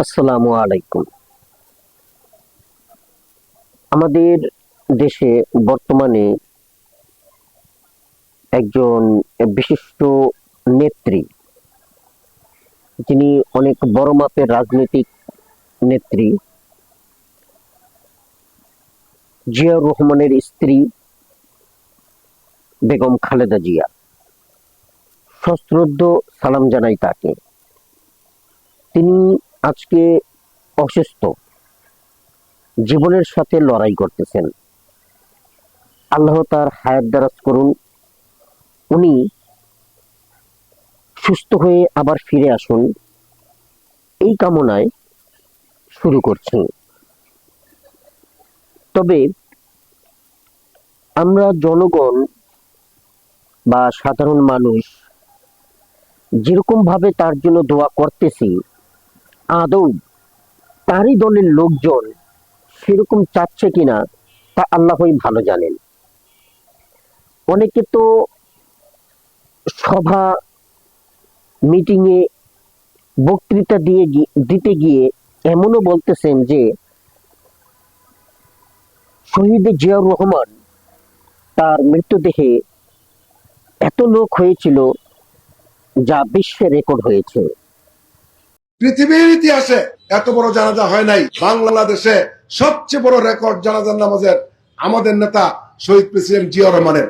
আসসালামু আলাইকুম। আমাদের দেশে বর্তমানে একজন বিশিষ্ট নেত্রী, যিনি অনেক বড় মাপের রাজনৈতিক নেত্রী, জিয়াউর রহমানের স্ত্রী বেগম খালেদা জিয়া। সশ্রদ্ধ সালাম জানাই তাকে। তিনি আজকে অসুস্থ, জীবনের সাথে লড়াই করতেছেন। আল্লাহ তার হায়াত দারাজ করুন। উনি সুস্থ হয়ে আবার ফিরে আসুন, এই কামনায় শুরু করছি। তবে আমরা জনগণ বা সাধারণ মানুষ যেরকম ভাবে তার জন্য দোয়া করতেছি, আদৌ তারই দলের লোকজন সেরকম চাচ্ছে কিনা তা আল্লাহই ভালো জানেন। অনেকে তো সভা, মিটিংয়ে বক্তৃতা দিতে গিয়ে এমনও বলতেছেন যে শহীদ জিয়াউর রহমান তার মৃত্যুদেহে এত লোক হয়েছিল যা বিশ্বে রেকর্ড হয়েছে। পৃথিবীর ইতিহাসে এত বড় জানাজা হয় নাই। বাংলাদেশে সবচেয়ে বড় রেকর্ড জানাজার নামাজের আমাদের নেতা শহীদ প্রেসিডেন্ট জিয়াউর রহমানের।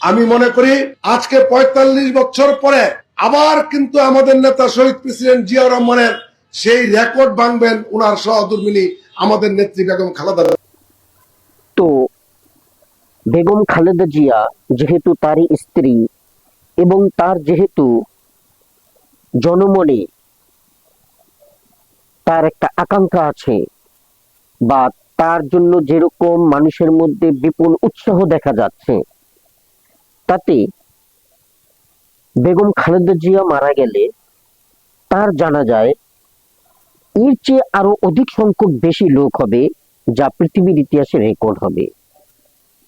আমি মনে করি আজকে ৪৫ বছর পরে আবার কিন্তু আমাদের নেতা শহীদ প্রেসিডেন্ট জিয়াউর রহমানের সেই রেকর্ড ভাঙবেন উনার সহধর্মিনী আমাদের নেত্রী বেগম খালেদা। তো বেগম খালেদা জিয়া যেহেতু তারই স্ত্রী এবং তার যেহেতু জনমনে তার একটা আকাঙ্ক্ষা আছে, বা তার জন্য যেরকম মানুষের মধ্যে বিপুল উৎসাহ দেখা যাচ্ছে, তাতে বেগম খালেদা জিয়া মারা গেলে তার জানাজায় এর চেয়ে আরো অধিক সংখ্যক বেশি লোক হবে, যা পৃথিবীর ইতিহাসে রেকর্ড হবে।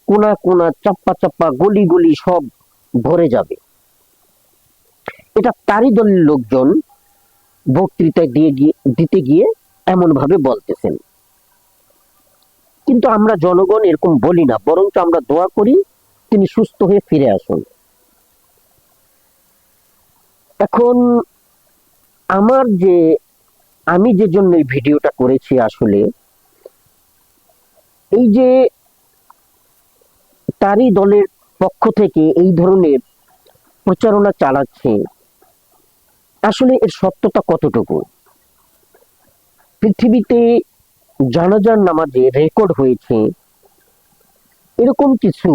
কোনা কোনা, চাপ্পা চাপ্পা, গলি গলি সব ভরে যাবে। এটা তারই দলের লোকজন বক্তৃতা দিতে গিয়ে এমন ভাবে বলতেছেন। কিন্তু আমরা জনগণ এরকম বলি না, বরঞ্চ আমরা দোয়া করি তিনি সুস্থ হয়ে ফিরে আসুন। এখন আমি যে জন্য এই ভিডিওটা করেছি, আসলে এই যে তারই দলের পক্ষ থেকে এই ধরনের প্রচারণা চালাচ্ছে, আসলে এর সত্যতা কতটুকু? পৃথিবীতে জানাজার নামাজে রেকর্ড হয়েছে এরকম কিছু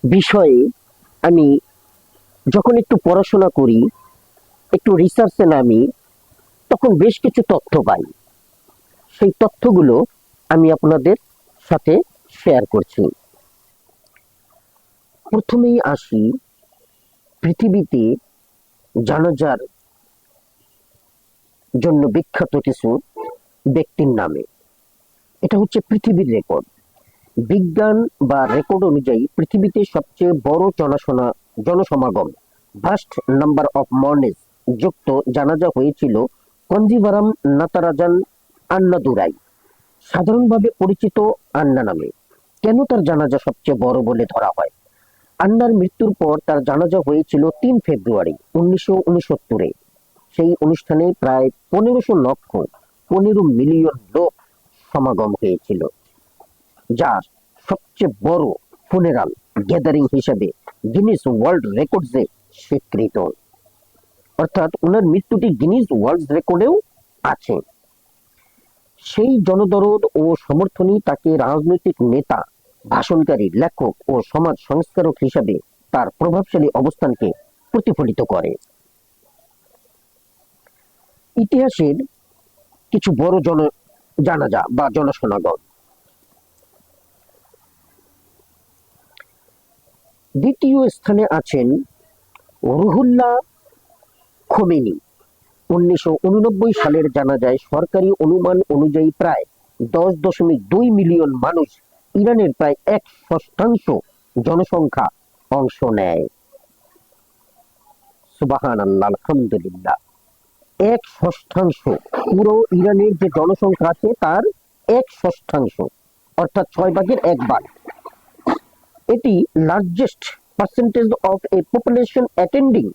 বিষয়ে আমি যখন একটু পড়াশোনা করি, একটু রিসার্চে নামি, তখন বেশ কিছু তথ্য পাই। সেই তথ্যগুলো আমি আপনাদের সাথে শেয়ার করছি। প্রথমেই আসি পৃথিবীতে জানাজার জন্য বিখ্যাত কিছু ব্যক্তির নামে। এটা হচ্ছে পৃথিবীর রেকর্ড। বিজ্ঞান বা রেকর্ড অনুযায়ী পৃথিবীতে সবচেয়ে বড় জনসমাগম, ভাস্ট নাম্বার অফ মর্নেস যুক্ত জানাজা হয়েছিল কঞ্জিভারাম নাতারাজান আন্নাদুরাই, সাধারণভাবে পরিচিত আন্না নামে। কেন তার জানাজা সবচেয়ে বড় বলে ধরা হয়? আন্নার মৃত্যুর পর তার জানাজা হয়েছিল ৩ ফেব্রুয়ারি ১৯৬৯-এ। সেই অনুষ্ঠানে প্রায় ১৫ মিলিয়ন লোক সমাগম হয়েছিল, যা সবচেয়ে বড় ফুনেরাল গ্যাদারিং হিসেবে গিনিস ওয়ার্ল্ড রেকর্ডসে স্বীকৃত। অর্থাৎ ওনার মৃত্যুটি গিনিস ওয়ার্ল্ড রেকর্ডেও আছে। সেই জনদরদ ও সমর্থনই তাকে রাজনৈতিক নেতা, ভাষণকারী, লেখক ও সমাজ সংস্কারক হিসেবে তার প্রভাবশালী অবস্থানকে প্রতিফলিত করে। ইতিহাসের কিছু বড় জানাজা বা জনসমাগম। দ্বিতীয় স্থানে আছেন রুহুল্লাহ খোমেনি। ১৯৮৯ সালের জানাজায় সরকারি অনুমান অনুযায়ী প্রায় ১০.২ মিলিয়ন মানুষ, ইরানের প্রায় ১/৬ জনসংখ্যা অংশ নেয়। সুবহানাল্লাহ, আলহামদুলিল্লাহ। 1/6 পুরো ইরানের যে জনসংখ্যা আছে তার 1/6, অর্থাৎ 6/1 এটি largest percentage of a population attending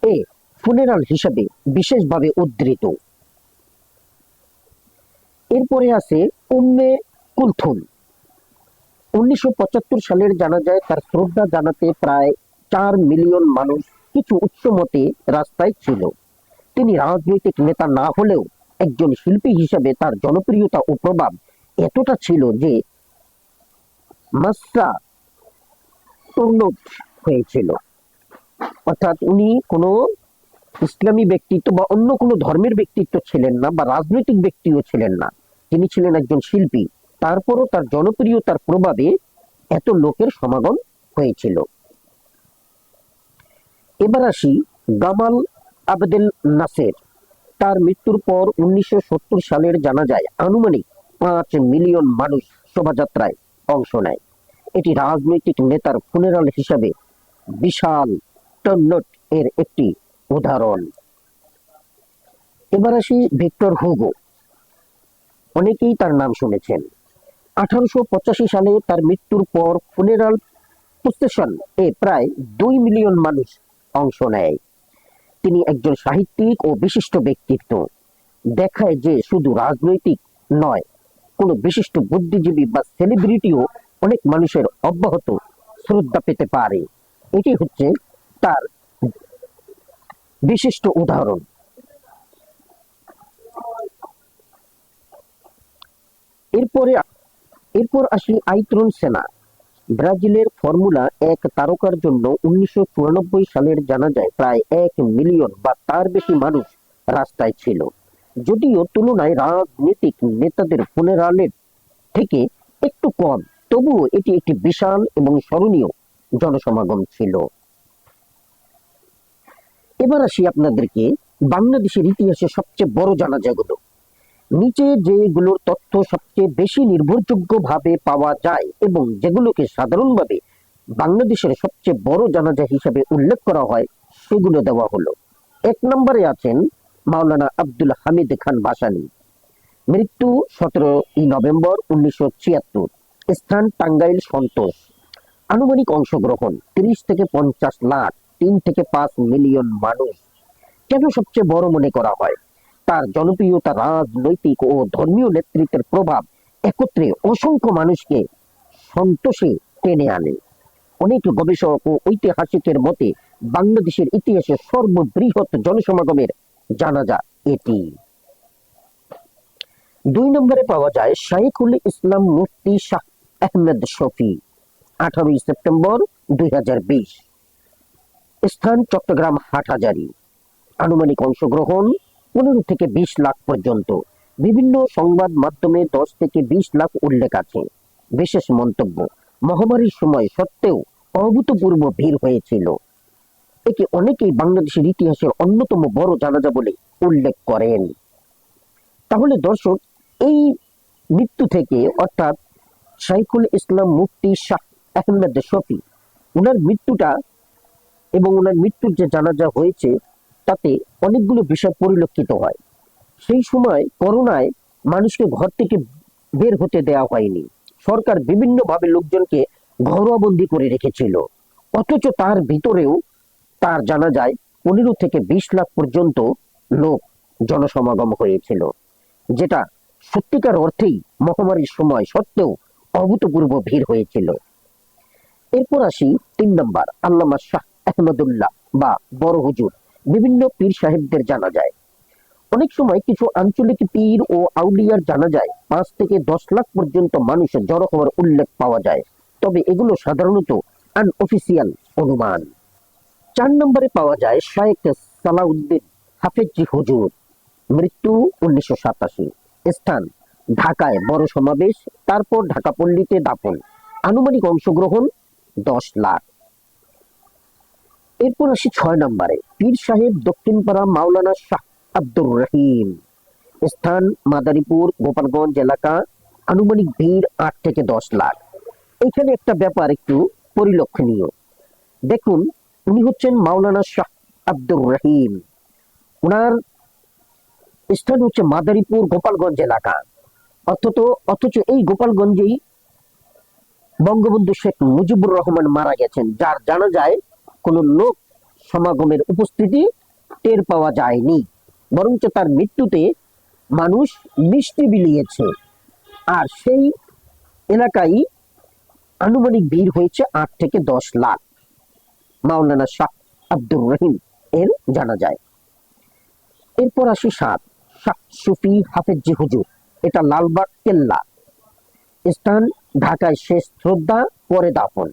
a funeral হিসাবে বিশেষভাবে উদ্ধৃত। এরপরে আছে উম্মে কুলথুম। 1975 সালের জানাজায় তার শ্রদ্ধা জানাতে প্রায় 4 মিলিয়ন মানুষ কিছু উৎস মতে রাস্তায় ছিল। তিনি রাজনৈতিক নেতা না হলেও একজন শিল্পী হিসেবে তার জনপ্রিয়তা ও প্রভাব এতটা ছিল যে মাসরা টর্নোট হয়েছিল। অর্থাৎ উনি কোনো ইসলামী ব্যক্তিত্ব বা অন্য কোনো ধর্মের ব্যক্তিত্ব ছিলেন না, বা রাজনৈতিক ব্যক্তিও ছিলেন না, তিনি ছিলেন একজন শিল্পী। তারপরও তার জনপ্রিয়তার প্রভাবে এত লোকের সমাগম হয়েছিল। এবার আসি গামাল আবদেল নাসের। তার মৃত্যুর পর 1970 সালের জানাজায় আনুমানিক 5 মিলিয়ন মানুষ শোভাযাত্রায় অংশ নেয়। এটি রাজনৈতিক নেতার ফুনেরাল হিসাবে বিশাল টর্নট এর একটি উদাহরণ। এবার আসি ভিক্টর হুগো। অনেকেই তার নাম শুনেছেন। 1885 সালে তার মৃত্যুর পর ফুনেরাল প্রসেশন এ প্রায় 2 মিলিয়ন মানুষ অংশ নেয়। তিনি একজন সাহিত্যিক ও বিশিষ্ট ব্যক্তিত্ব। দেখায় যে শুধু রাজনৈতিক নয়, কোনো বিশিষ্ট বুদ্ধিজীবী বা সেলিব্রিটিও অনেক মানুষের অব্যাহত শ্রদ্ধা পেতে পারে। এটি হচ্ছে তার বিশিষ্ট উদাহরণ। এরপর আসি আইতরন সেনা। ব্রাজিলের ফর্মুলা 1 তারকার জন্য 1994 সালের জানাজায় প্রায় 1 মিলিয়ন বা তার বেশি মানুষ রাস্তায় ছিল। যদিও তুলনায় রাজনৈতিক নেতাদের ফুনেরালের থেকে একটু কম, তবুও এটি একটি বিশাল এবং স্মরণীয় জনসমাগম ছিল। এবার আসি আপনাদেরকে বাংলাদেশের ইতিহাসে সবচেয়ে বড় জানাজাগুলো। নিচে যেগুলোর তথ্য সবচেয়ে বেশি নির্ভরযোগ্যভাবে পাওয়া যায় এবং যেগুলোকে সাধারণভাবে বাংলাদেশের সবচেয়ে বড় জানাজা হিসেবে উল্লেখ করা হয় সেগুলো দেওয়া হলো। 1 নম্বরে আছেন মাওলানা আব্দুল হামিদ খান ভাসানী। মৃত্যু 17 নভেম্বর 1976। স্থান টাঙ্গাইল সন্তোষ। আনুমানিক অংশগ্রহণ 30 থেকে 50 লাখ, 3 থেকে 5 মিলিয়ন মানুষ। কেন সবচেয়ে বড় মনে করা হয়? তার জনপ্রিয়তা, রাজনৈতিক ও ধর্মীয় নেতৃত্বের প্রভাব একত্রে অসংখ্য মানুষকে সন্তোষে টেনে আনে। অনেক গবেষক ও ঐতিহাসিকের মতে বাংলাদেশের ইতিহাসে সর্ববৃহৎ জনসমাগমের জানাজা এটি। 2 নম্বরে পাওয়া যায় শাইখুল ইসলাম মুফতি শাহ আহমেদ শফি। 18 সেপ্টেম্বর 2020। স্থান চট্টগ্রাম হাটহাজারী। আনুমানিক অংশগ্রহণ 15 থেকে 20 লাখ পর্যন্ত। বিভিন্ন সংবাদ মাধ্যমে 10 থেকে 20 লাখ উল্লেখ আছে। বিশেষ মন্তব্য: মহামারীর সময় সত্ত্বেও অভূতপূর্ব ভিড় হয়েছিল। একে অনেকেই বাংলাদেশের ইতিহাসের অন্যতম বড় জানাজা বলে উল্লেখ করেন। তাহলে দর্শক, এই মৃত্যু থেকে, অর্থাৎ শাইখুল ইসলাম মুফতি শাহ আহমেদ শফি, ওনার মৃত্যুটা এবং ওনার মৃত্যুর যে জানাজা হয়েছে তাতে অনেকগুলো বিষয় পরিলক্ষিত হয়। সেই সময় করোনায় মানুষকে ঘর থেকে বের হতে দেওয়া হয়নি। সরকার বিভিন্নভাবে লোকজনকে ঘরোয়াবন্দি করে রেখেছিল। অথচ তার ভিতরেও তার জানাজায় 15 থেকে 20 লাখ পর্যন্ত লোক জনসমাগম হয়েছিল, যেটা সত্যিকার অর্থেই মহামারীর সময় সত্ত্বেও অভূতপূর্ব ভিড় হয়েছিল। এরপর আসি 3 নম্বর, আল্লামা শাহ আহমদুল্লাহ বা বড় হুজুর। বিভিন্ন পীর সাহেবদের জানা যায়। অনেক সময় কিছু আঞ্চলিক পীর ও আউলিয়ার জানা যায় 5 থেকে 10 লাখ পর্যন্ত মানুষ জড়ো হওয়ার উল্লেখ পাওয়া যায়, তবে এগুলো সাধারণত আনঅফিসিয়াল অনুমান। 4 নম্বরে পাওয়া যায় শায়েখ সালাউদ্দিন হাফেজি হুজুর। মৃত্যু 1987। স্থান ঢাকায় বড় সমাবেশ, তারপর ঢাকা পল্লীতে দাফন। আনুমানিক অংশগ্রহণ 10 লাখ। এরপর আসি 6 নম্বরে, পীর সাহেব দক্ষিণপাড়া মাওলানা শাহ আব্দুর রহিম। স্থান মাদারীপুর, গোপালগঞ্জ এলাকা। আনুমানিক ভিড় 8 থেকে 10 লাখ। এখানে একটা ব্যাপার একটু পরিলক্ষণীয়। দেখুন, উনি হচ্ছেন মাওলানা শাহ আব্দুর রহিম। ওনার স্থান হচ্ছে মাদারীপুর গোপালগঞ্জ এলাকা। অথচ এই গোপালগঞ্জেই বঙ্গবন্ধু শেখ মুজিবুর রহমান মারা গেছেন, যার জানাজায় কোনো লোক সমাগমের উপস্থিতি টের পাওয়া যায়নি, বরঞ্চ তার মৃত্যুতে মানুষ মিষ্টি বিলিয়েছে। আর সেই এলাকায় আনুমানিক ভিড় হয়েছে 8 থেকে 10 লাখ। মাওলানা শাহ আব্দুর রহিম এর জানাজায়। এরপর আসি 7, শাহ সুফি হাফেজি হুজুর, এটা লালবাগ কেল্লা। স্থান ঢাকায়, শেষ শ্রদ্ধা পরে দাফন।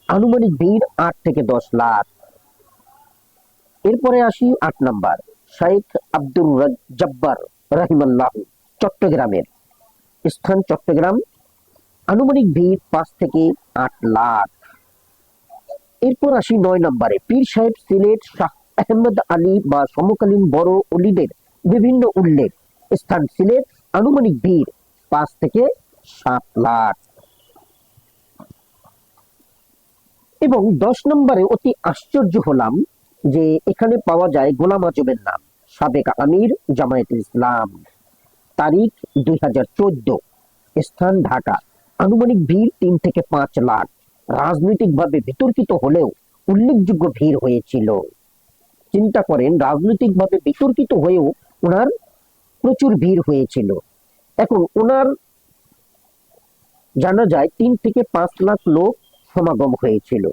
আনুমানিক ভিড় 8 থেকে 10 লাখ। এরপরে আসি 8 নাম্বার, শেখ আব্দুর জব্বার রাহিমাল্লাহ, চট্টগ্রামের। স্থান চট্টগ্রাম। আনুমানিক ভিড় 5 থেকে 8 লাখ। এরপর আসি 9 নম্বরে, পীর সাহেব সিলেট, শাহ আহমদ আলী বা সমকালীন বড় অলিদের বিভিন্ন উল্লেখ। স্থান সিলেট। আনুমানিক ভিড় 5 থেকে 7 লাখ। এবং 10 নম্বরে অতি আশ্চর্য হলাম যে এখানে পাওয়া যায় গোলাম আজমের নাম, সাবেক আমির জামায়াতে ইসলাম। তারিখ 2014। স্থান ঢাকা। আনুমানিক ভিড় 3 থেকে 5 লাখ। রাজনৈতিকভাবে বিতর্কিত হলেও উল্লেখযোগ্য ভিড় হয়েছিল। চিন্তা করেন, রাজনৈতিকভাবে বিতর্কিত হয়েও ওনার প্রচুর ভিড় হয়েছিল। এখন ওনার জানা যায় 3 থেকে 5 লাখ লোক সমাগম হয়েছিল।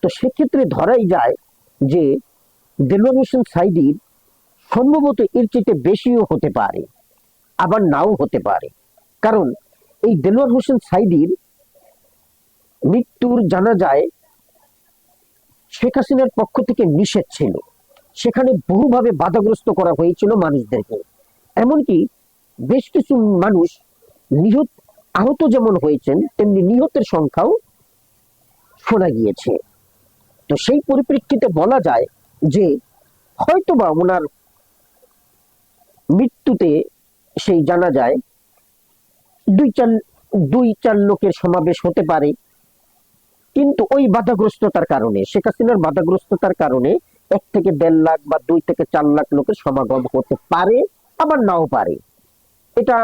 তো সেক্ষেত্রে ধরাই যায় যে দেলোয়ার হোসেন সাঈদীর সম্ভবত এর চেয়ে বেশিও হতে পারে, আবার নাও হতে পারে। কারণ এই দেলোয়ার হোসেন সাঈদীর মৃত্যুর জানা যায় শেখ হাসিনার পক্ষ থেকে নিষেধ ছিল। সেখানে বহুভাবে বাধাগ্রস্ত করা হয়েছিল মানুষদেরকে। এমনকি বেশ কিছু মানুষ আহত যেমন হয়েছেন, তেমনি নিহতের সংখ্যাও শোনা গিয়েছে। তো সেই পরিপ্রেক্ষিতে বলা যায় যে হয়তোবা ওনার মৃত্যুতে সেই জানা যায় 2-4 লোকের সমাবেশ হতে পারে। কিন্তু ওই বাধাগ্রস্ততার কারণে, শেখ হাসিনার বাধাগ্রস্ততার কারণে 1 থেকে 1.5 লাখ বা 2 থেকে 4 লাখ লোকের সমাগম হতে পারে, আবার নাও পারে। এটা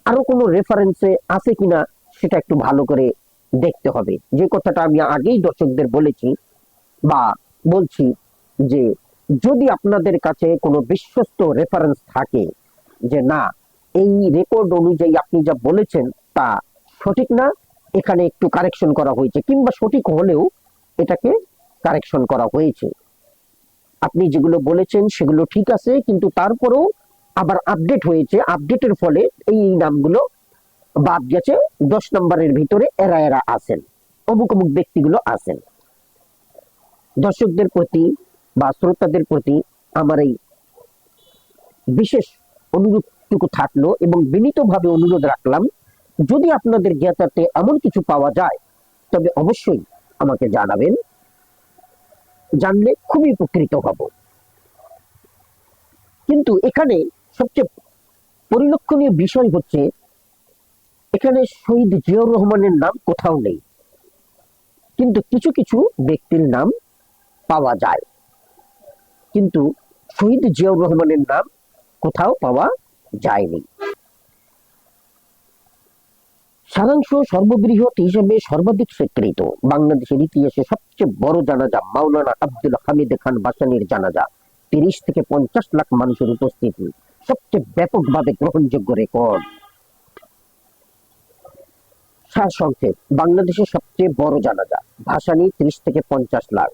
আরো কোনো রেফারেন্সে আছে কিনা সেটা একটু ভালো করে দেখতে হবে। যে কথাটা আমি আগেই দর্শকদের বলেছি বা বলছি, যে যদি আপনাদের কাছে কোনো বিশ্বস্ত রেফারেন্স থাকে যে না, এই রেকর্ড অনুযায়ী আপনি যা বলেছেন তা সঠিক না, এখানে একটু কারেকশন করা হয়েছে, কিংবা সঠিক হলেও এটাকে কারেকশন করা হয়েছে, আপনি যেগুলো বলেছেন সেগুলো ঠিক আছে, কিন্তু তারপরেও আবার আপডেট হয়েছে, আপডেটের ফলে এই নামগুলো বাদ গেছে, 10 নম্বরের ভিতরে এরা আছেন, অমুক অমুক ব্যক্তিগুলো আছেন। দর্শকদের প্রতি বা শ্রোতাদের প্রতি আমার এই বিশেষ অনুরোধটুকু থাকলো এবং বিনীতভাবে অনুরোধ রাখলাম, যদি আপনাদের জ্ঞাতার্থে এমন কিছু পাওয়া যায় তবে অবশ্যই আমাকে জানাবেন, জানলে খুবই উপকৃত হব। কিন্তু এখানে সবচেয়ে পরিলক্ষণীয় বিষয় হচ্ছে, এখানে শহীদ জিয়াউর রহমানের নাম কোথাও নেই, কিন্তু কিছু কিছু ব্যক্তির নাম পাওয়া যায়, কিন্তু শহীদ জিয়াউর রহমানের নাম কোথাও পাওয়া যায়নি। সারাংশ, সর্ববৃহৎ হিসেবে সর্বাধিক স্বীকৃত বাংলাদেশের ইতিহাসে সবচেয়ে বড় জানাজা মাওলানা আব্দুল হামিদ খান ভাসানীর জানাজা। 30 থেকে 50 লাখ মানুষের উপস্থিতি, সবচেয়ে ব্যাপকভাবে গ্রহণযোগ্য রেকর্ড। সারসংক্ষেপ, বাংলাদেশের সবচেয়ে বড় জানাজা ভাসানী 30 থেকে 50 লাখ,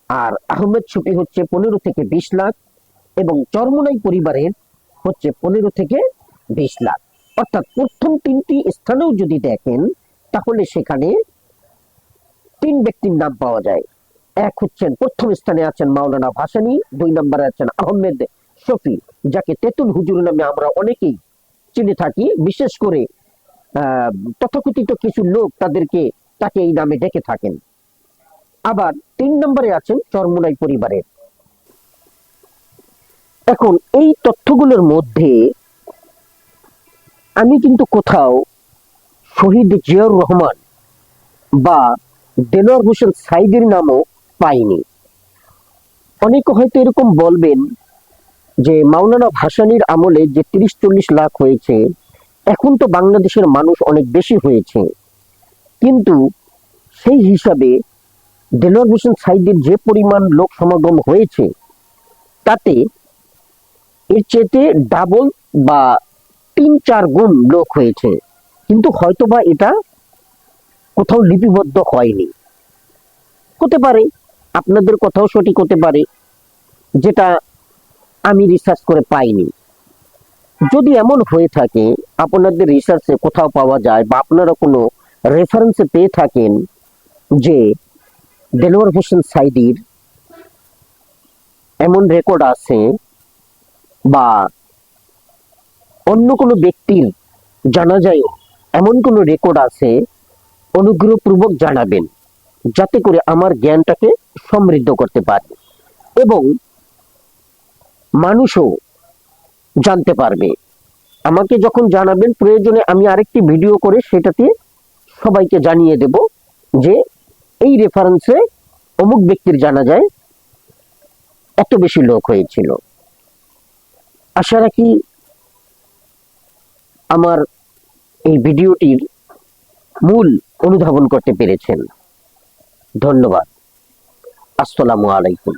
আর আহমেদ শফি হচ্ছে 15 থেকে 20 লাখ, এবং চরমোনাই পরিবারের হচ্ছে 15 থেকে 20 লাখ। অর্থাৎ প্রথম 3টি স্থানেও যদি দেখেন তাহলে সেখানে 3 ব্যক্তির নাম পাওয়া যায়। এক হচ্ছেন, প্রথম স্থানে আছেন মাওলানা ভাসানী, 2 নম্বরে আছেন আহমেদ শফি, যাকে তেতুল হুজুর নামে আমরা অনেকেই চিনে থাকি, বিশেষ করে তথাকথিত কিছু লোক তাকে এই নামে ডেকে থাকেন। আবার 3 নম্বরে আছেন চরমোনাই পরিবারের। এখন এই তথ্যগুলোর মধ্যে আমি কিন্তু কোথাও শহীদ জিয়াউর রহমান বা দেলোয়ার হোসেন সাঈদীর নামও পাইনি। অনেকে হয়তো এরকম বলবেন যে মাওলানা ভাসানীর আমলে যে 30-40 লাখ হয়েছে, এখন তো বাংলাদেশের মানুষ অনেক বেশি হয়েছে, কিন্তু সেই হিসাবে দেলোয়ার হোসেন সাঈদীর যে পরিমাণ লোক সমাগম হয়েছে, তাতে এর চেয়ে ডাবল বা 3-4 গুণ লোক হয়েছে, কিন্তু হয়তোবা এটা কোথাও লিপিবদ্ধ হয়নি। হতে পারে আপনাদের কথাও সঠিক হতে পারে, যেটা আমি রিসার্চ করে পাইনি। যদি এমন হয়ে থাকে, আপনাদের রিসার্চে কোথাও পাওয়া যায় বা আপনারা কোনো রেফারেন্সে পেয়ে থাকেন যে দেলোয়ার হোসেন সাঈদীর এমন রেকর্ড আছে বা অন্য কোনো ব্যক্তির জানাজায়ও এমন কোনো রেকর্ড আছে, অনুগ্রহপূর্বক জানাবেন, যাতে করে আমার জ্ঞানটাকে সমৃদ্ধ করতে পারি এবং মানুষও জানতে পারবে। আমাকে যখন জানাবেন, প্রয়োজনে আমি আরেকটি ভিডিও করে সেটাতে সবাইকে জানিয়ে দেব যে এই রেফারেন্সে অমুক ব্যক্তির জানাজায় এত বেশি লোক হয়েছিল। আশা রাখি আমার এই ভিডিওটির মূল অনুধাবন করতে পেরেছেন। ধন্যবাদ। আসসালামু আলাইকুম।